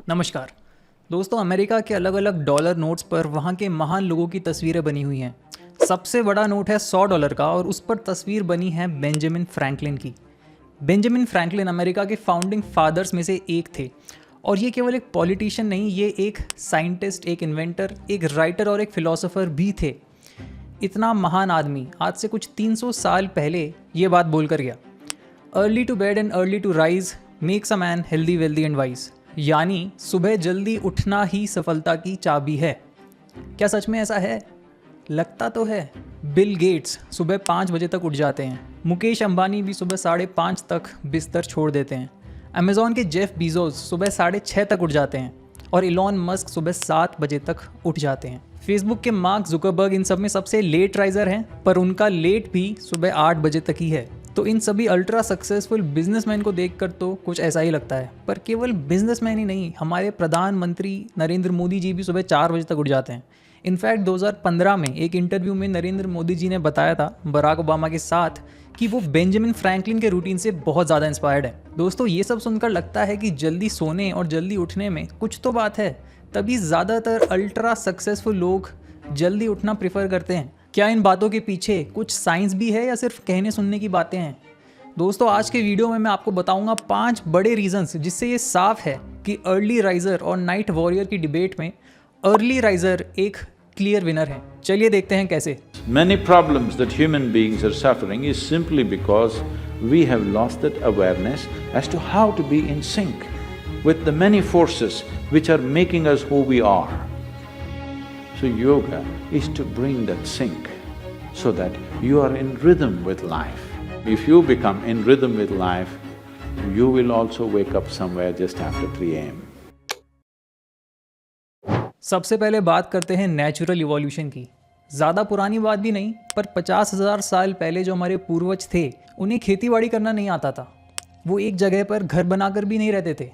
नमस्कार दोस्तों, अमेरिका के अलग अलग डॉलर नोट्स पर वहाँ के महान लोगों की तस्वीरें बनी हुई हैं। सबसे बड़ा नोट है $100 का और उस पर तस्वीर बनी है बेंजामिन फ्रैंकलिन की। बेंजामिन फ्रैंकलिन अमेरिका के फाउंडिंग फादर्स में से एक थे और ये केवल एक पॉलिटिशियन नहीं, ये एक साइंटिस्ट, एक इन्वेंटर, एक राइटर और एक फिलोसोफर भी थे। इतना महान आदमी आज से कुछ 300 साल पहले ये बात बोलकर गया, early to bed and early to rise makes a man healthy wealthy and wise, यानी सुबह जल्दी उठना ही सफलता की चाबी है। क्या सच में ऐसा है? लगता तो है। बिल गेट्स सुबह 5 बजे तक उठ जाते हैं, मुकेश अंबानी भी सुबह 5:30 तक बिस्तर छोड़ देते हैं, अमेज़ॉन के जेफ बीजोस सुबह 6:30 तक उठ जाते हैं और इलॉन मस्क सुबह 7 बजे तक उठ जाते हैं। फेसबुक के मार्क जुकरबर्ग इन सब में सबसे लेट राइजर हैं, पर उनका लेट भी सुबह 8 बजे तक ही है। तो इन सभी अल्ट्रा सक्सेसफुल बिजनेसमैन को देखकर तो कुछ ऐसा ही लगता है। पर केवल बिजनेसमैन ही नहीं, हमारे प्रधानमंत्री नरेंद्र मोदी जी भी सुबह 4 बजे तक उठ जाते हैं। इनफैक्ट 2015 में एक इंटरव्यू में नरेंद्र मोदी जी ने बताया था बराक ओबामा के साथ कि वो बेंजामिन फ्रैंकलिन के रूटीन से बहुत ज़्यादा इंस्पायर्ड है। दोस्तों, ये सब सुनकर लगता है कि जल्दी सोने और जल्दी उठने में कुछ तो बात है, तभी ज़्यादातर अल्ट्रा सक्सेसफुल लोग जल्दी उठना प्रेफर करते हैं। क्या इन बातों के पीछे कुछ साइंस भी है या सिर्फ कहने सुनने की बातें हैं? दोस्तों, आज के वीडियो में मैं आपको बताऊंगा 5 बड़े रीजंस जिससे ये साफ है कि अर्ली राइजर और नाइट वॉरियर की डिबेट में अर्ली राइजर एक क्लियर विनर है। चलिए देखते हैं कैसे। Many problems that human beings are suffering is simply because we have lost that awareness as to how to be in sync with the many forces which are making us who we are. So yoga is to bring that sync so that you are in rhythm with life. If you become in rhythm with life, you will also wake up somewhere just after 3 AM. सबसे पहले बात करते हैं natural evolution की। ज़्यादा पुरानी बात भी नहीं, पर 50,000 साल पहले जो हमारे पूर्वज थे, उन्हें खेतीबाड़ी करना नहीं आता था। वो एक जगह पर घर बनाकर भी नहीं रहते थे,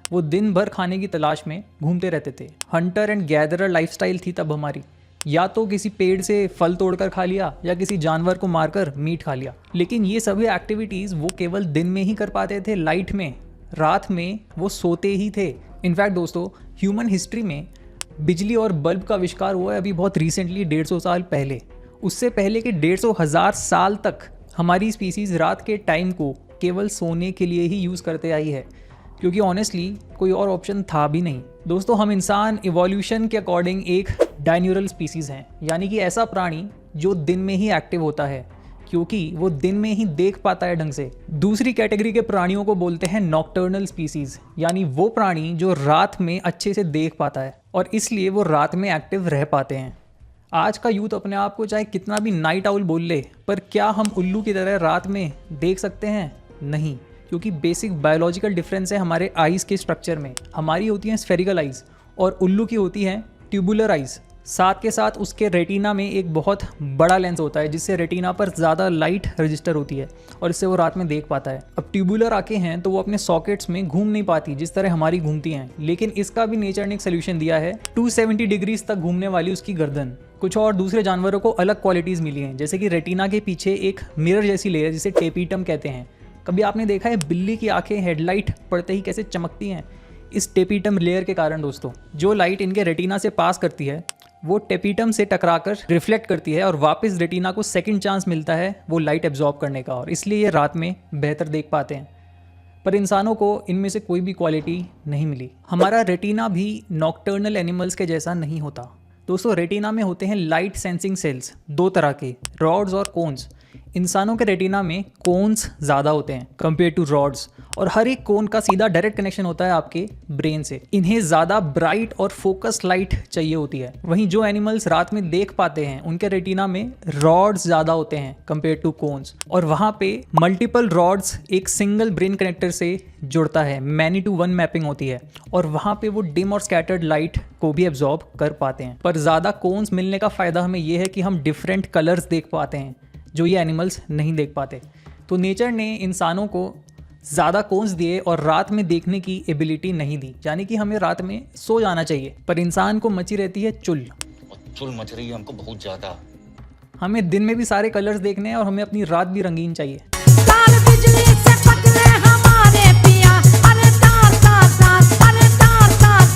वो दिन भर खाने की तलाश में घूमते रहते थे। हंटर एंड गैदरर लाइफस्टाइल थी तब हमारी, या तो किसी पेड़ से फल तोड़कर खा लिया या किसी जानवर को मारकर मीट खा लिया। लेकिन ये सभी एक्टिविटीज़ वो केवल दिन में ही कर पाते थे, लाइट में। रात में वो सोते ही थे। इनफैक्ट दोस्तों, ह्यूमन हिस्ट्री में बिजली और बल्ब का आविष्कार हुआ है अभी बहुत रिसेंटली, 150 साल पहले। उससे पहले के 150,000 साल तक हमारी स्पीसीज़ रात के टाइम को केवल सोने के लिए ही यूज़ करते आई है, क्योंकि ऑनेस्टली कोई और ऑप्शन था भी नहीं। दोस्तों, हम इंसान इवोल्यूशन के अकॉर्डिंग एक डायन्यूरल स्पीसीज़ हैं, यानी कि ऐसा प्राणी जो दिन में ही एक्टिव होता है, क्योंकि वो दिन में ही देख पाता है ढंग से। दूसरी कैटेगरी के प्राणियों को बोलते हैं नॉकटर्नल स्पीसीज़, यानी वो प्राणी जो रात में अच्छे से देख पाता है और इसलिए वो रात में एक्टिव रह पाते हैं। आज का यूथ अपने आप को चाहे कितना भी नाइट आउल बोल ले, पर क्या हम उल्लू की तरह रात में देख सकते हैं? नहीं, क्योंकि बेसिक बायोलॉजिकल डिफरेंस है हमारे आइज़ के स्ट्रक्चर में। हमारी होती हैं स्फेरिकल आइज़ और उल्लू की होती हैं ट्यूबुलर आइज़। साथ के साथ उसके रेटिना में एक बहुत बड़ा लेंस होता है, जिससे रेटिना पर ज़्यादा लाइट रजिस्टर होती है और इससे वो रात में देख पाता है। अब ट्यूबुलर आंखें हैं तो वो अपने सॉकेट्स में घूम नहीं पाती जिस तरह हमारी घूमती हैं, लेकिन इसका भी नेचर ने एक सोल्यूशन दिया है, 270 डिग्रीज तक घूमने वाली उसकी गर्दन। कुछ और दूसरे जानवरों को अलग क्वालिटीज़ मिली हैं, जैसे कि रेटिना के पीछे एक मिरर जैसी लेयर जिसे टेपीटम कहते हैं। कभी आपने देखा है बिल्ली की आंखें हेडलाइट पड़ते ही कैसे चमकती हैं? इस टेपीटम लेयर के कारण दोस्तों, जो लाइट इनके रेटिना से पास करती है वो टेपीटम से टकराकर रिफ्लेक्ट करती है और वापस रेटिना को सेकंड चांस मिलता है वो लाइट एब्जॉर्ब करने का, और इसलिए ये रात में बेहतर देख पाते हैं। पर इंसानों को इनमें से कोई भी क्वालिटी नहीं मिली। हमारा रेटिना भी नॉकटर्नल एनिमल्स के जैसा नहीं होता। दोस्तों, रेटिना में होते हैं लाइट सेंसिंग सेल्स, 2 तरह के, रॉड्स और कोन्स। इंसानों के रेटिना में कोन्स ज़्यादा होते हैं कंपेयर टू रॉड्स, और हर एक कोन का सीधा डायरेक्ट कनेक्शन होता है आपके ब्रेन से। इन्हें ज़्यादा ब्राइट और फोकस लाइट चाहिए होती है। वहीं जो एनिमल्स रात में देख पाते हैं उनके रेटिना में रॉड्स ज़्यादा होते हैं कंपेयर टू कोन्स, और वहाँ पे मल्टीपल रॉड्स एक सिंगल ब्रेन कनेक्टर से जुड़ता है, मैनी टू वन मैपिंग होती है, और वहाँ पे वो डिम और स्कैटर्ड लाइट को भी एब्जॉर्ब कर पाते हैं। पर ज़्यादा कोन्स मिलने का फ़ायदा हमें ये है कि हम डिफरेंट कलर्स देख पाते हैं जो ये एनिमल्स नहीं देख पाते। तो नेचर ने इंसानों को ज़्यादा कोन्स दिए और रात में देखने की एबिलिटी नहीं दी, यानी कि हमें रात में सो जाना चाहिए, पर इंसान को मची रहती है चुल मच रही है हमको बहुत ज़्यादा। हमें दिन में भी सारे कलर्स देखने हैं और हमें अपनी रात भी रंगीन चाहिए। तार बिजली से पकड़े हमारे पिया, अरे तार तार तार, अरे तार तार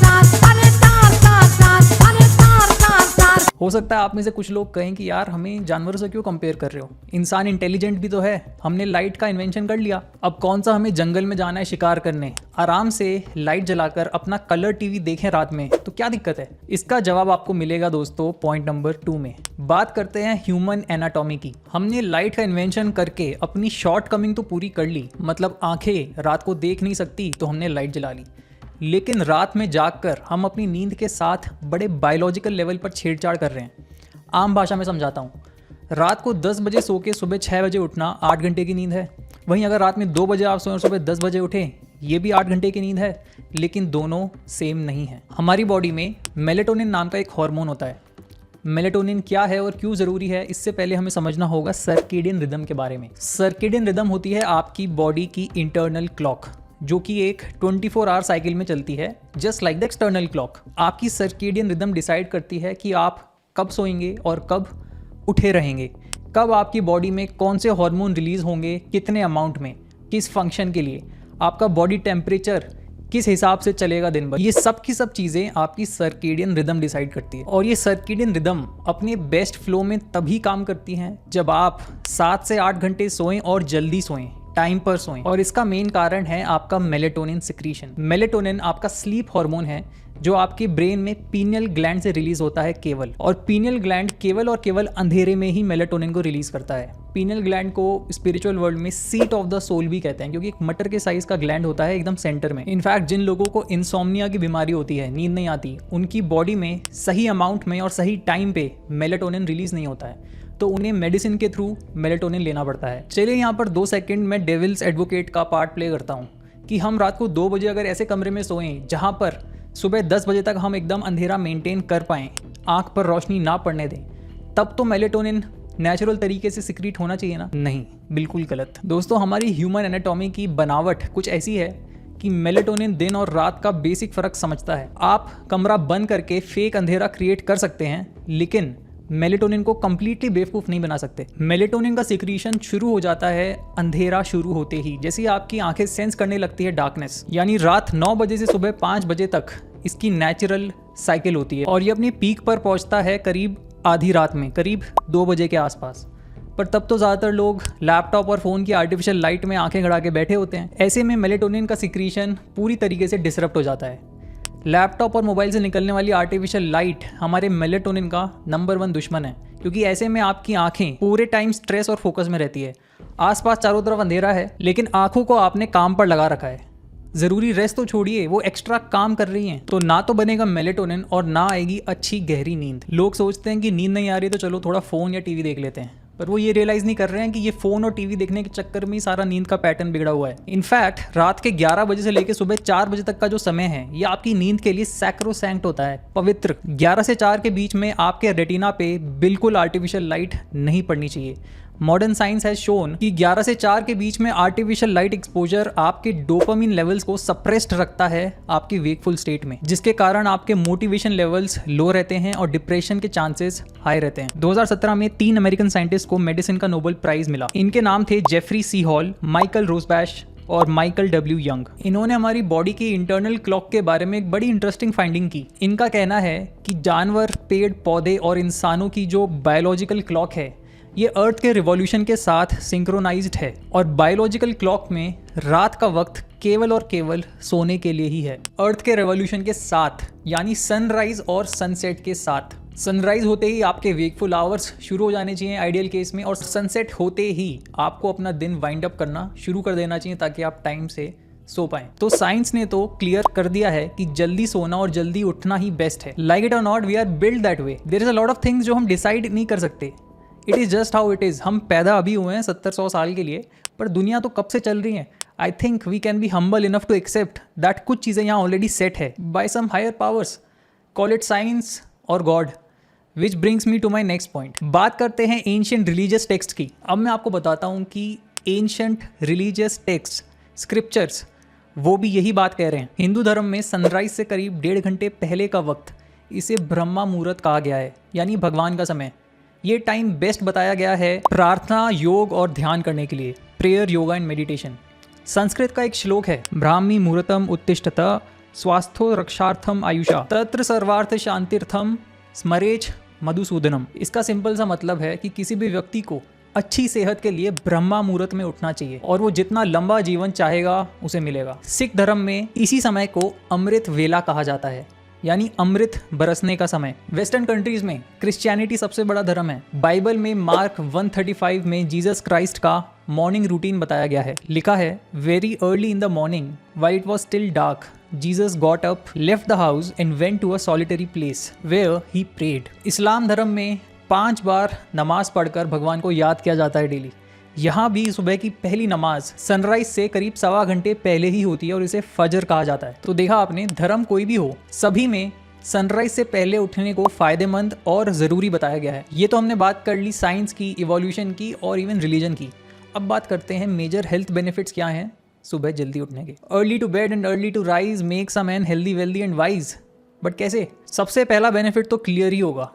हो सकता है आप में से कुछ लोग कहें कि यार हमें जानवरों से क्यों कंपेयर कर रहे हो, इंसान इंटेलिजेंट भी तो है, हमने लाइट का इन्वेंशन कर लिया, अब कौन सा हमें जंगल में जाना है शिकार करने, आराम से लाइट जलाकर अपना कलर टीवी देखें रात में, तो क्या दिक्कत है। इसका जवाब आपको मिलेगा दोस्तों पॉइंट नंबर 2 में। बात करते हैं ह्यूमन एनाटॉमी की। हमने लाइट का इन्वेंशन करके अपनी शॉर्ट कमिंग तो पूरी कर ली, मतलब आंखें रात को देख नहीं सकती तो हमने लाइट जला ली, लेकिन रात में जागकर हम अपनी नींद के साथ बड़े बायोलॉजिकल लेवल पर छेड़छाड़ कर रहे हैं। आम भाषा में समझाता हूँ, रात को 10 बजे सो के सुबह 6 बजे उठना 8 घंटे की नींद है। वहीं अगर रात में 2 बजे आप सोएं और सुबह 10 बजे उठें, ये भी 8 घंटे की नींद है, लेकिन दोनों सेम नहीं है। हमारी बॉडी में मेलेटोनिन नाम का एक हार्मोन होता है। मेलेटोनिन क्या है और क्यों ज़रूरी है, इससे पहले हमें समझना होगा सर्केडियन रिदम के बारे में। सर्केडियन रिदम होती है आपकी बॉडी की इंटरनल क्लॉक, जो कि एक 24 आवर साइकिल में चलती है, just like the external clock. आपकी सर्केडियन रिदम डिसाइड करती है कि आप कब सोएंगे और कब उठे रहेंगे, कब आपकी बॉडी में कौन से हार्मोन रिलीज होंगे, कितने अमाउंट में, किस फंक्शन के लिए, आपका बॉडी टेम्परेचर किस हिसाब से चलेगा दिन भर। ये सब की सब चीज़ें आपकी सर्केडियन रिदम डिसाइड करती है। और ये सर्केडियन रिदम अपने बेस्ट फ्लो में तभी काम करती हैं जब आप 7 से 8 घंटे सोएं और जल्दी सोएं, टाइम पर सोएं। और इसका मेन कारण है आपका मेलेटोनिन सिक्रीशन। मेलेटोनिन आपका स्लीप हार्मोन है जो आपके ब्रेन में पीनियल ग्लैंड से रिलीज होता है केवल, और पीनियल ग्लैंड केवल और केवल अंधेरे में ही मेलेटोनिन को रिलीज करता है। पीनियल ग्लैंड को स्पिरिचुअल वर्ल्ड में सीट ऑफ द सोल भी कहते हैं, क्योंकि एक मटर के साइज का ग्लैंड होता है एकदम सेंटर में। इनफैक्ट जिन लोगों को इंसोम्निया की बीमारी होती है, नींद नहीं आती, उनकी बॉडी में सही अमाउंट में और सही टाइम पे मेलेटोनिन रिलीज नहीं होता है, तो उन्हें मेडिसिन के थ्रू मेलेटोनिन लेना पड़ता है। चलिए यहाँ पर 2 सेकंड में डेविल्स एडवोकेट का पार्ट प्ले करता हूँ कि हम रात को 2 बजे अगर ऐसे कमरे में सोएं जहाँ पर सुबह 10 बजे तक हम एकदम अंधेरा मेंटेन कर पाएँ, आँख पर रोशनी ना पड़ने दें, तब तो मेलेटोनिन नेचुरल तरीके से सिक्रीट होना चाहिए ना? नहीं, बिल्कुल गलत। दोस्तों, हमारी ह्यूमन एनाटॉमी की बनावट कुछ ऐसी है कि मेलेटोनिन दिन और रात का बेसिक फ़र्क समझता है। आप कमरा बंद करके फेक अंधेरा क्रिएट कर सकते हैं, लेकिन मेलेटोनिन को कंप्लीटली बेवकूफ़ नहीं बना सकते। मेलेटोनिन का सिक्रीशन शुरू हो जाता है अंधेरा शुरू होते ही, जैसे ही आपकी आंखें सेंस करने लगती है डार्कनेस, यानी रात 9 बजे से सुबह 5 बजे तक इसकी नेचुरल साइकिल होती है। और ये अपनी पीक पर पहुंचता है करीब आधी रात में, करीब 2 बजे के आसपास। पर तब तो ज़्यादातर लोग लैपटॉप और फ़ोन की आर्टिफिशियल लाइट में आंखें गड़ा के बैठे होते हैं। ऐसे में मेलेटोनिन का सिक्रीशन पूरी तरीके से डिसरप्ट हो जाता है। लैपटॉप और मोबाइल से निकलने वाली आर्टिफिशियल लाइट हमारे मेलेटोनिन का नंबर 1 दुश्मन है, क्योंकि ऐसे में आपकी आंखें पूरे टाइम स्ट्रेस और फोकस में रहती है। आसपास चारों तरफ अंधेरा है, लेकिन आंखों को आपने काम पर लगा रखा है। ज़रूरी रेस्ट तो छोड़िए, वो एक्स्ट्रा काम कर रही हैं, तो ना तो बनेगा मेलेटोनिन और ना आएगी अच्छी गहरी नींद। लोग सोचते हैं कि नींद नहीं आ रही तो चलो थोड़ा फ़ोन या टीवी देख लेते हैं, पर वो ये रियलाइज़ नहीं कर रहे हैं कि ये फ़ोन और टीवी देखने के चक्कर में ही सारा नींद का पैटर्न बिगड़ा हुआ है। इनफैक्ट रात के 11 बजे से लेकर सुबह 4 बजे तक का जो समय है, ये आपकी नींद के लिए सैक्रोसैंक्ट होता है, पवित्र। 11 से 4 के बीच में आपके रेटिना पे बिल्कुल आर्टिफिशियल लाइट नहीं पड़नी चाहिए। मॉडर्न साइंस हैज शोन कि 11 से 4 के बीच में आर्टिफिशियल लाइट एक्सपोजर आपके डोपामिन लेवल्स को सप्रेस्ड रखता है आपकी वेकफुल स्टेट में, जिसके कारण आपके मोटिवेशन लेवल्स लो रहते हैं और डिप्रेशन के चांसेस हाई रहते हैं। 2017 में 3 अमेरिकन साइंटिस्ट को मेडिसिन का नोबेल प्राइज मिला। इनके नाम थे जेफरी सी हॉल, माइकल रोजबैश और माइकल डब्ल्यू यंग। इन्होंने हमारी बॉडी की इंटरनल क्लॉक के बारे में एक बड़ी इंटरेस्टिंग फाइंडिंग की। इनका कहना है कि जानवर, पेड़ पौधे और इंसानों की जो बायोलॉजिकल क्लॉक है, ये अर्थ के रिवॉल्यूशन के साथ सिंक्रोनाइज्ड है, और बायोलॉजिकल क्लॉक में रात का वक्त केवल और केवल सोने के लिए ही है। अर्थ के रिवॉल्यूशन के साथ, यानी सनराइज और सनसेट के साथ। सनराइज होते ही आपके वेकफुल आवर्स शुरू हो जाने चाहिए आइडियल केस में, और सनसेट होते ही आपको अपना दिन वाइंड अप करना शुरू कर देना चाहिए ताकि आप टाइम से सो पाएं। तो साइंस ने तो क्लियर कर दिया है कि जल्दी सोना और जल्दी उठना ही बेस्ट है। लाइक इट और not, we are build that way. There is a lot of things जो हम डिसाइड नहीं कर सकते। It is just how it is. हम पैदा अभी हुए हैं 70-100 साल के लिए, पर दुनिया तो कब से चल रही है। I think we can be humble enough to accept that कुछ चीज़ें यहाँ ऑलरेडी सेट है by some higher powers, call it science और God. Which brings me to my next point. बात करते हैं एंशिएंट रिलीजियस टेक्स्ट की। अब मैं आपको बताता हूँ कि एंशिएंट रिलीजियस टेक्स्ट, स्क्रिप्चर्स, वो भी यही बात कह रहे हैं। हिंदू धर्म में सनराइज से करीब 1.5 घंटे पहले का वक्त, इसे ब्रह्मा मुहूर्त कहा गया है, यानी भगवान का समय। ये टाइम बेस्ट बताया गया है प्रार्थना, योग और ध्यान करने के लिए, prayer, yoga and meditation. Sanskrit का एक श्लोक है, ब्राह्मी मुहूर्तम उत्तिष्ठत स्वास्थो रक्षार्थम आयुषा तत्र सर्वार्थ शांतिर्थम स्मरेच मधुसूदनम। इसका सिंपल सा मतलब है कि किसी भी व्यक्ति को अच्छी सेहत के लिए ब्रह्मा मुहूर्त में उठना चाहिए और वो जितना लंबा जीवन चाहेगा उसे मिलेगा। सिख धर्म में इसी समय को अमृत वेला कहा जाता है, यानी अमृत बरसने का समय। वेस्टर्न कंट्रीज में क्रिश्चियनिटी सबसे बड़ा धर्म है। बाइबल में मार्क 135 में जीसस क्राइस्ट का मॉर्निंग रूटीन बताया गया है। लिखा है, very early in the morning while it was still dark Jesus got up, left the house and went to a solitary place where he prayed. इस्लाम धर्म में 5 बार नमाज पढ़कर भगवान को याद किया जाता है डेली। यहाँ भी सुबह की पहली नमाज सनराइज से करीब 1.25 घंटे पहले ही होती है और इसे फजर कहा जाता है। तो देखा आपने, धर्म कोई भी हो, सभी में सनराइज से पहले उठने को फायदेमंद और ज़रूरी बताया गया है। ये तो हमने बात कर ली साइंस की, इवोल्यूशन की और इवन रिलीजन की। अब बात करते हैं मेजर हेल्थ बेनिफिट्स क्या हैं सुबह जल्दी उठने के। Early to bed and early to rise makes a man healthy, wealthy and wise. But कैसे? सबसे पहला बेनिफिट तो क्लियर ही होगा,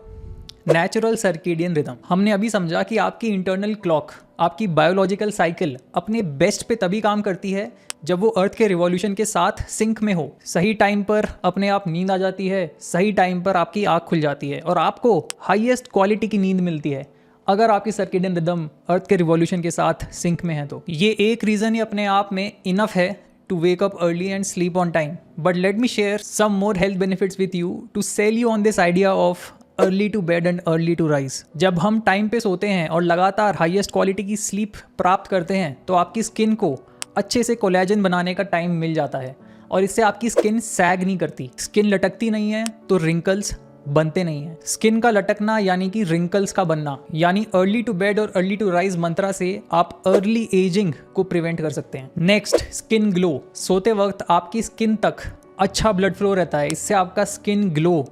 नेचुरल सर्केडियन रिदम। हमने अभी समझा कि आपकी इंटरनल क्लॉक, आपकी बायोलॉजिकल साइकिल अपने बेस्ट पे तभी काम करती है जब वो अर्थ के रिवॉल्यूशन के साथ सिंक में हो। सही टाइम पर अपने आप नींद आ जाती है, सही टाइम पर आपकी आँख खुल जाती है और आपको हाईएस्ट क्वालिटी की नींद मिलती है अगर आपकी सर्केडियन रिदम अर्थ के रिवॉल्यूशन के साथ सिंक में है। तो ये एक रीज़न ही अपने आप में इनफ है to wake up early and sleep on time. But let me share some more health benefits with you to sell you on this idea of early to bed and early to rise. जब हम time पे सोते हैं और लगातार highest quality की sleep प्राप्त करते हैं तो आपकी स्किन को अच्छे से कोलेजन बनाने का टाइम मिल जाता है और इससे आपकी स्किन सैग नहीं करती। स्किन लटकती नहीं है तो रिंकल्स बनते नहीं हैं। स्किन का लटकना यानी कि रिंकल्स का बनना, यानी अर्ली टू बेड और अर्ली टू राइज मंत्रा से आप अर्ली एजिंग को प्रिवेंट कर सकते हैं। Next, skin glow. सोते वक्त आपकी स्किन तक अच्छा ब्लड फ्लो रहता है, इससे आपका स्किन ग्लो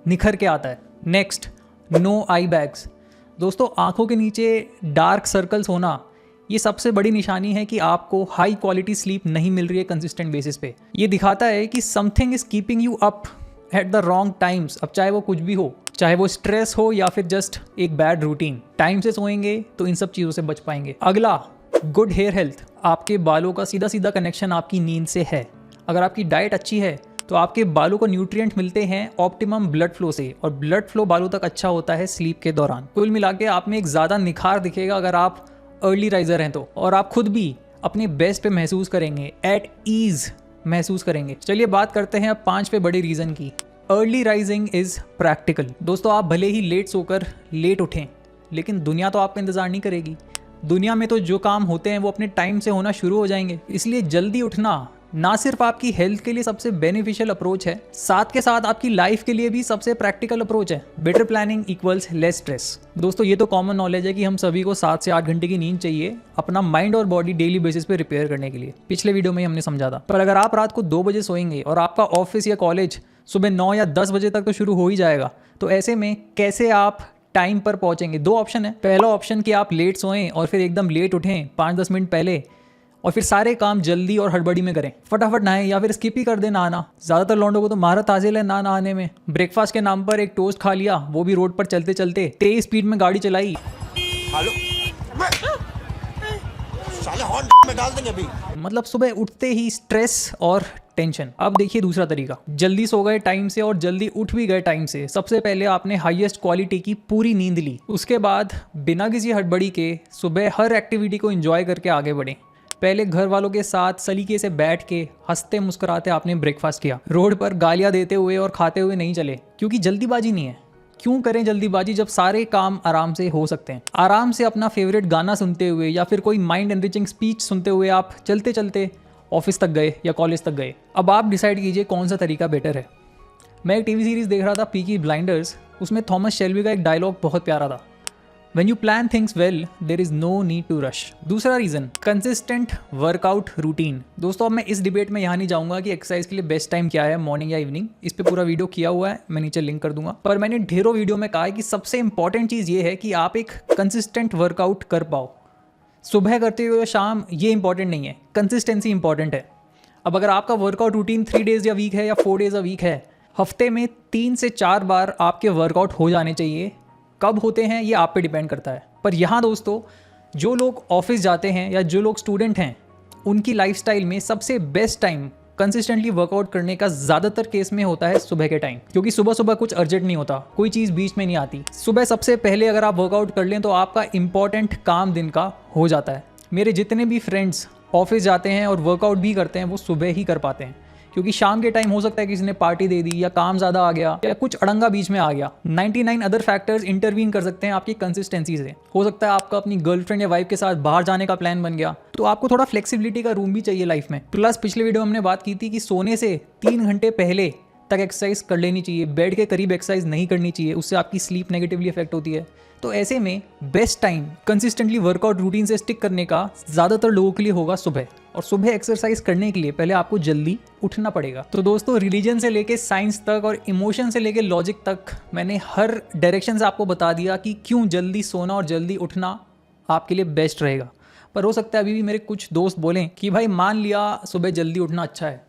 निखर के आता है। Next, no eye bags. दोस्तों, आंखों के नीचे डार्क सर्कल्स होना ये सबसे बड़ी निशानी है कि आपको हाई क्वालिटी स्लीप नहीं मिल रही है कंसिस्टेंट बेसिस पे। ये दिखाता है कि something is keeping you up at the wrong times. अब चाहे वो कुछ भी हो, चाहे वो स्ट्रेस हो या फिर जस्ट एक बैड रूटीन, टाइम से सोएंगे तो इन सब चीज़ों से बच पाएंगे। अगला, गुड हेयर हेल्थ। आपके बालों का सीधा सीधा कनेक्शन आपकी नींद से है। अगर आपकी डाइट अच्छी है तो आपके बालों को न्यूट्रिएंट मिलते हैं ऑप्टिमम ब्लड फ्लो से और ब्लड फ्लो बालों तक अच्छा होता है स्लीप के दौरान। कुल मिला के आप में एक ज़्यादा निखार दिखेगा अगर आप अर्ली राइजर हैं तो, और आप खुद भी अपने बेस्ट पे महसूस करेंगे, एट ईज महसूस करेंगे। चलिए बात करते हैं अब 5वें बड़े रीज़न की। Early rising is practical. दोस्तों, आप भले ही लेट सोकर लेट उठें, लेकिन दुनिया तो आपका इंतज़ार नहीं करेगी। दुनिया में तो जो काम होते हैं वो अपने टाइम से होना शुरू हो जाएंगे। इसलिए जल्दी उठना ना सिर्फ आपकी हेल्थ के लिए सबसे बेनिफिशियल अप्रोच है, साथ के साथ आपकी लाइफ के लिए भी सबसे प्रैक्टिकल अप्रोच है। Better planning equals less stress. दोस्तों, ये तो कॉमन नॉलेज है कि हम सभी को 7 से 8 घंटे की नींद चाहिए अपना माइंड और बॉडी डेली बेसिस पे रिपेयर करने के लिए। पिछले वीडियो में हमने समझा था। पर अगर आप रात को 2 बजे सोएंगे और आपका ऑफिस या कॉलेज सुबह 9 या 10 बजे तक तो शुरू हो ही जाएगा, तो ऐसे में कैसे आप टाइम पर पहुंचेंगे? 2 ऑप्शन है। पहला ऑप्शन कि आप लेट सोएं और फिर एकदम लेट उठें 5-10 मिनट पहले और फिर सारे काम जल्दी और हड़बड़ी में करें, फटाफट नहाएं या फिर स्किप ही कर दें नहाना। ज़्यादातर लौंडों को तो महारत हासिल है ना नहाने में। ब्रेकफास्ट के नाम पर एक टोस्ट खा लिया, वो भी रोड पर चलते चलते, तेज स्पीड में गाड़ी चलाई। हेलो, साले हॉर्न में डाल देंगे अभी। मतलब सुबह उठते ही स्ट्रेस और टेंशन। अब देखिए दूसरा तरीका, जल्दी सो गए टाइम से और जल्दी उठ भी गए टाइम से। सबसे पहले आपने हाईएस्ट क्वालिटी की पूरी नींद ली, उसके बाद बिना किसी हड़बड़ी के सुबह हर एक्टिविटी को एंजॉय करके आगे बढ़ें। पहले घर वालों के साथ सलीके से बैठ के हंसते मुस्कुराते आपने ब्रेकफास्ट किया। रोड पर गालियां देते हुए और खाते हुए नहीं चले, क्योंकि जल्दीबाजी नहीं है। क्यों करें जल्दीबाजी जब सारे काम आराम से हो सकते हैं। आराम से अपना फेवरेट गाना सुनते हुए या फिर कोई माइंड एनरिचिंग स्पीच सुनते हुए आप चलते चलते ऑफिस तक गए या कॉलेज तक गए। अब आप डिसाइड कीजिए कौन सा तरीका बेटर है। मैं एक टीवी सीरीज़ देख रहा था, पीकी ब्लाइंडर्स। उसमें थॉमस शेल्बी का एक डायलॉग बहुत प्यारा था, When you plan things well, there is no need to rush. दूसरा रीज़न, कंसिस्टेंट वर्कआउट रूटीन। दोस्तों, अब मैं इस डिबेट में यहाँ नहीं जाऊँगा कि एक्सरसाइज के लिए बेस्ट टाइम क्या है, मॉर्निंग या इवनिंग। इस पे पूरा वीडियो किया हुआ है, मैं नीचे लिंक कर दूंगा। पर मैंने ढेरों वीडियो में कहा है कि सबसे इंपॉर्टेंट चीज़ ये है कि आप एक कंसिस्टेंट वर्कआउट कर पाओ। सुबह करते हुए शाम ये इंपॉर्टेंट नहीं है, कंसिस्टेंसी इंपॉर्टेंट है। अब अगर आपका वर्कआउट रूटीन 3 डेज या वीक है या 4 डेज अ वीक है, हफ्ते में 3 से 4 बार आपके वर्कआउट हो जाने चाहिए। कब होते हैं ये आप पे डिपेंड करता है। पर यहाँ दोस्तों, जो लोग ऑफिस जाते हैं या जो लोग स्टूडेंट हैं, उनकी लाइफस्टाइल में सबसे बेस्ट टाइम कंसिस्टेंटली वर्कआउट करने का ज़्यादातर केस में होता है सुबह के टाइम, क्योंकि सुबह सुबह कुछ अर्जेंट नहीं होता, कोई चीज़ बीच में नहीं आती। सुबह सबसे पहले अगर आप वर्कआउट कर लें तो आपका इंपॉर्टेंट काम दिन का हो जाता है। मेरे जितने भी फ्रेंड्स ऑफिस जाते हैं और वर्कआउट भी करते हैं वो सुबह ही कर पाते हैं, क्योंकि शाम के टाइम हो सकता है किसी ने पार्टी दे दी या काम ज़्यादा आ गया या कुछ अड़ंगा बीच में आ गया। 99 अदर फैक्टर्स इंटरवीन कर सकते हैं आपकी कंसिस्टेंसी से। हो सकता है आपका अपनी गर्लफ्रेंड या वाइफ के साथ बाहर जाने का प्लान बन गया, तो आपको थोड़ा फ्लेक्सिबिलिटी का रूम भी चाहिए लाइफ में। प्लस पिछले वीडियो में हमने बात की थी कि सोने से 3 घंटे पहले तक एक्सरसाइज कर लेनी चाहिए, बेड के करीब एक्सरसाइज नहीं करनी चाहिए, उससे आपकी स्लीप नेगेटिवली अफेक्ट होती है। तो ऐसे में best time consistently workout routine से स्टिक करने का ज़्यादातर लोगों के लिए होगा सुबह। और सुबह एक्सरसाइज करने के लिए पहले आपको जल्दी उठना पड़ेगा। तो दोस्तों, रिलीजन से लेके साइंस तक और इमोशन से लेके लॉजिक तक मैंने हर डायरेक्शन से आपको बता दिया कि क्यों जल्दी सोना और जल्दी उठना आपके लिए बेस्ट रहेगा। पर हो सकता है अभी भी मेरे कुछ दोस्त बोलें कि भाई मान लिया सुबह जल्दी उठना अच्छा है,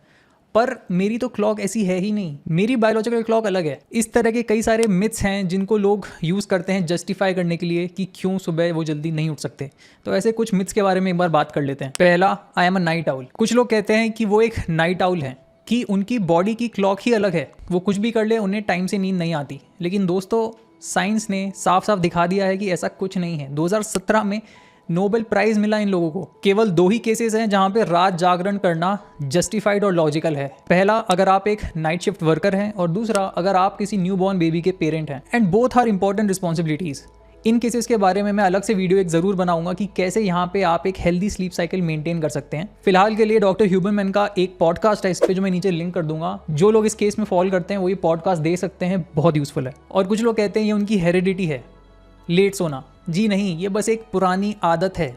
पर मेरी तो क्लॉक ऐसी है ही नहीं, मेरी बायोलॉजिकल क्लॉक अलग है। इस तरह के कई सारे मिथ्स हैं जिनको लोग यूज़ करते हैं जस्टिफाई करने के लिए कि क्यों सुबह वो जल्दी नहीं उठ सकते। तो ऐसे कुछ मिथ्स के बारे में एक बार बात कर लेते हैं। पहला, I am a night owl. कुछ लोग कहते हैं कि वो एक नाइट आउल हैं, कि उनकी बॉडी की क्लॉक ही अलग है, वो कुछ भी कर ले उन्हें टाइम से नींद नहीं आती। लेकिन दोस्तों, साइंस ने साफ साफ दिखा दिया है कि ऐसा कुछ नहीं है। 2017 में नोबेल प्राइज मिला इन लोगों को। केवल 2 ही केसेस हैं जहां पे रात जागरण करना जस्टिफाइड और लॉजिकल है। पहला, अगर आप एक नाइट शिफ्ट वर्कर हैं, और दूसरा, अगर आप किसी न्यूबॉर्न बेबी के पेरेंट हैं। And both are important responsibilities. इन केसेस के बारे में मैं अलग से वीडियो एक ज़रूर बनाऊंगा कि कैसे यहाँ पे आप एक हेल्दी स्लीप साइकिल मेंटेन कर सकते हैं। फिलहाल के लिए डॉक्टर ह्यूबरमैन का एक पॉडकास्ट है, इस पे जो मैं नीचे लिंक कर दूंगा। जो लोग इस केस में फॉलो करते हैं वो ये पॉडकास्ट देख सकते हैं, बहुत यूजफुल है। और कुछ लोग कहते हैं ये उनकी हेरिडिटी है, लेट सोना। जी नहीं, ये बस एक पुरानी आदत है।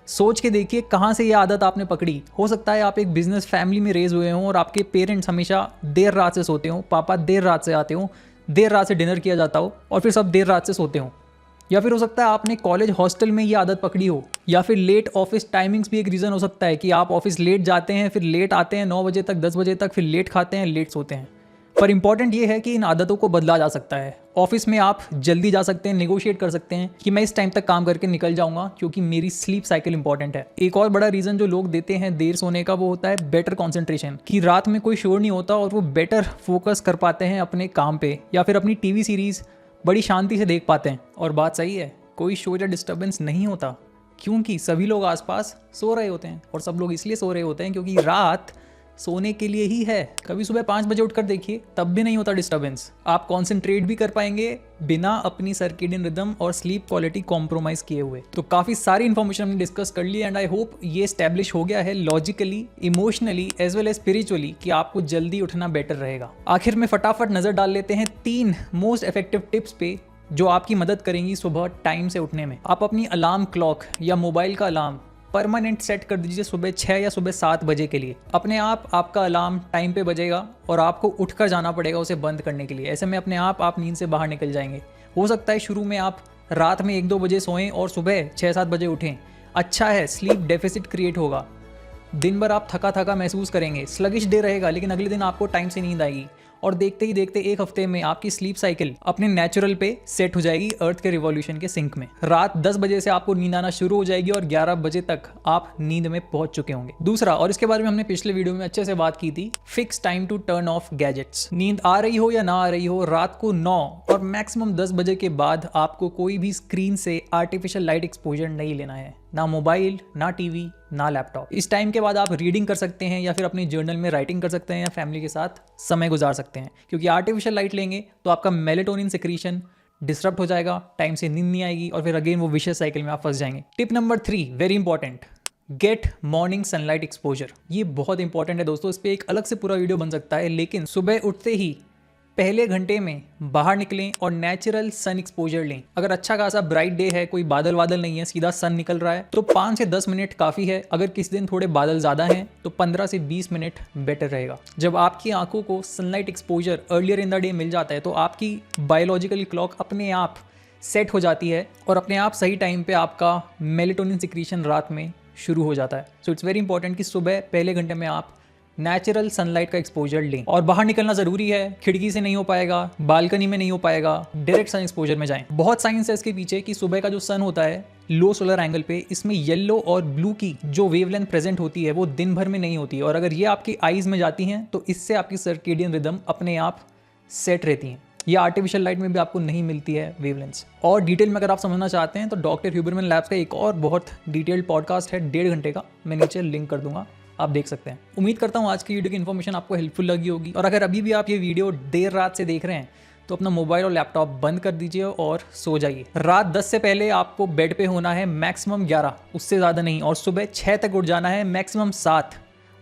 सोच के देखिए कहाँ से ये आदत आपने पकड़ी। हो सकता है आप एक बिजनेस फैमिली में रेज हुए हों और आपके पेरेंट्स हमेशा देर रात से सोते हों, पापा देर रात से आते हों, देर रात से डिनर किया जाता हो और फिर सब देर रात से सोते हों। या फिर हो सकता है आपने कॉलेज हॉस्टल में ये आदत पकड़ी हो। या फिर लेट ऑफिस टाइमिंग्स भी एक रीज़न हो सकता है कि आप ऑफिस लेट जाते हैं, फिर लेट आते हैं 9 बजे तक, 10 बजे तक, फिर लेट खाते हैं, लेट सोते हैं। पर इंपॉर्टेंट ये है कि इन आदतों को बदला जा सकता है। ऑफिस में आप जल्दी जा सकते हैं, नेगोशिएट कर सकते हैं कि मैं इस टाइम तक काम करके निकल जाऊंगा क्योंकि मेरी स्लीप साइकिल इंपॉर्टेंट है। एक और बड़ा रीज़न जो लोग देते हैं देर सोने का, वो होता है बेटर कॉन्सेंट्रेशन, कि रात में कोई शोर नहीं होता और वो बेटर फोकस कर पाते हैं अपने काम पे, या फिर अपनी टीवी सीरीज़ बड़ी शांति से देख पाते हैं। और बात सही है, कोई शोर या डिस्टर्बेंस नहीं होता क्योंकि सभी लोग आसपास सो रहे होते हैं। और सब लोग इसलिए सो रहे होते हैं क्योंकि रात सोने के लिए ही है। कभी सुबह 5 बजे उठकर देखिए, तब भी नहीं होता डिस्टर्बेंस। आप कॉन्सेंट्रेट भी कर पाएंगे बिना अपनी सर्केडियन रिदम और स्लीप क्वालिटी कॉम्प्रोमाइज़ किए हुए। तो काफ़ी सारी इन्फॉर्मेशन हमने डिस्कस कर ली एंड आई होप ये एस्टैब्लिश हो गया है logically, emotionally as well as spiritually कि आपको जल्दी उठना बेटर रहेगा। आखिर में फटाफट नज़र डाल लेते हैं 3 मोस्ट इफेक्टिव टिप्स पे जो आपकी मदद करेंगी सुबह टाइम से उठने में। आप अपनी अलार्म क्लॉक या मोबाइल का अलार्म परमानेंट सेट कर दीजिए सुबह 6 या सुबह 7 बजे के लिए। अपने आप आपका अलार्म टाइम पे बजेगा और आपको उठकर जाना पड़ेगा उसे बंद करने के लिए। ऐसे में अपने आप नींद से बाहर निकल जाएंगे। हो सकता है शुरू में आप रात में 1-2 बजे सोएं और सुबह 6-7 बजे उठें। अच्छा है, स्लीप डेफिसिट क्रिएट होगा। दिन भर आप थका थका महसूस करेंगे, स्लगिश डे रहेगा, लेकिन अगले दिन आपको टाइम से नींद आएगी और देखते ही देखते 1 हफ्ते में आपकी स्लीप साइकिल अपने नेचुरल पे सेट हो जाएगी, अर्थ के रिवॉल्यूशन के सिंक में। रात 10 बजे से आपको नींद आना शुरू हो जाएगी और 11 बजे तक आप नींद में पहुंच चुके होंगे। दूसरा, और इसके बारे में हमने पिछले वीडियो में अच्छे से बात की थी, fix time to turn off gadgets. नींद आ रही हो या ना आ रही हो, रात को 9 और मैक्सिमम 10 बजे के बाद आपको कोई भी स्क्रीन से आर्टिफिशियल लाइट एक्सपोजर नहीं लेना है, ना मोबाइल, ना टीवी, ना लैपटॉप। इस टाइम के बाद आप रीडिंग कर सकते हैं या फिर अपनी जर्नल में राइटिंग कर सकते हैं या फैमिली के साथ समय गुजार सकते हैं। क्योंकि आर्टिफिशियल लाइट लेंगे तो आपका मेलेटोनिन सिक्रीशन डिस्टर्ब हो जाएगा, टाइम से नींद नहीं आएगी और फिर अगेन वो विशियस साइकिल में आप फंस जाएंगे। Tip number 3, very important, get morning sunlight exposure. ये बहुत इंपॉर्टेंट है दोस्तों, इस पर एक अलग से पूरा वीडियो बन सकता है। लेकिन सुबह उठते ही पहले घंटे में बाहर निकलें और नेचुरल सन एक्सपोजर लें। अगर अच्छा खासा ब्राइट डे है, कोई बादल वादल नहीं है, सीधा सन निकल रहा है, तो 5 से 10 मिनट काफ़ी है। अगर किसी दिन थोड़े बादल ज़्यादा हैं तो 15 से 20 मिनट बेटर रहेगा। जब आपकी आंखों को sunlight exposure earlier in the day meal जाता है तो आपकी बायोलॉजिकल क्लॉक अपने आप सेट हो जाती है और अपने आप सही टाइम पे आपका मेलेटोनिन सिक्रीशन रात में शुरू हो जाता है। सो इट्स वेरी इंपॉर्टेंट कि सुबह पहले घंटे में आप नेचुरल सनलाइट का एक्सपोजर लें और बाहर निकलना ज़रूरी है। खिड़की से नहीं हो पाएगा, बालकनी में नहीं हो पाएगा, डायरेक्ट सन एक्सपोजर में जाएं। बहुत साइंस है इसके पीछे कि सुबह का जो सन होता है लो सोलर एंगल पे, इसमें येलो और ब्लू की जो वेवलेंथ प्रेजेंट होती है वो दिन भर में नहीं होती है, और अगर ये आपकी आईज में जाती हैं तो इससे आपकी सर्केडियन रिदम अपने आप सेट रहती हैं। ये आर्टिफिशियल लाइट में भी आपको नहीं मिलती है वेवलेंथ्स। और डिटेल में अगर आप समझना चाहते हैं तो डॉक्टर ह्यूबरमैन लैब्स का एक और बहुत डिटेल्ड पॉडकास्ट है 1.5 घंटे का, मैं नीचे लिंक कर दूंगा, आप देख सकते हैं। उम्मीद करता हूँ आज की वीडियो की इन्फॉर्मेशन आपको हेल्पफुल लगी होगी। और अगर अभी भी आप ये वीडियो देर रात से देख रहे हैं तो अपना मोबाइल और लैपटॉप बंद कर दीजिए और सो जाइए। रात 10 से पहले आपको बेड पे होना है मैक्सिमम 11, उससे ज़्यादा नहीं, और सुबह 6 तक उठ जाना है मैक्सिमम 7,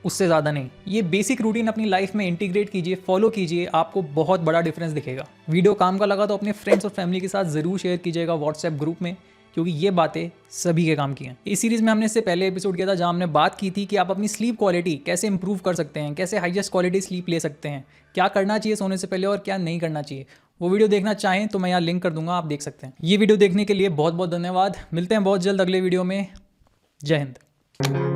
उससे ज़्यादा नहीं। ये बेसिक रूटीन अपनी लाइफ में इंटीग्रेट कीजिए, फॉलो कीजिए, आपको बहुत बड़ा डिफरेंस दिखेगा। वीडियो काम का लगा तो अपने फ्रेंड्स और फैमिली के साथ ज़रूर शेयर कीजिएगा व्हाट्सएप ग्रुप में, क्योंकि ये बातें सभी के काम की हैं। इस सीरीज़ में हमने इससे पहले एपिसोड किया था जहां हमने बात की थी कि आप अपनी स्लीप क्वालिटी कैसे इंप्रूव कर सकते हैं, कैसे हाईएस्ट क्वालिटी स्लीप ले सकते हैं, क्या करना चाहिए सोने से पहले और क्या नहीं करना चाहिए। वो वीडियो देखना चाहें तो मैं यहाँ लिंक कर दूंगा, आप देख सकते हैं। ये वीडियो देखने के लिए बहुत बहुत धन्यवाद। मिलते हैं बहुत जल्द अगले वीडियो में। जय हिंद।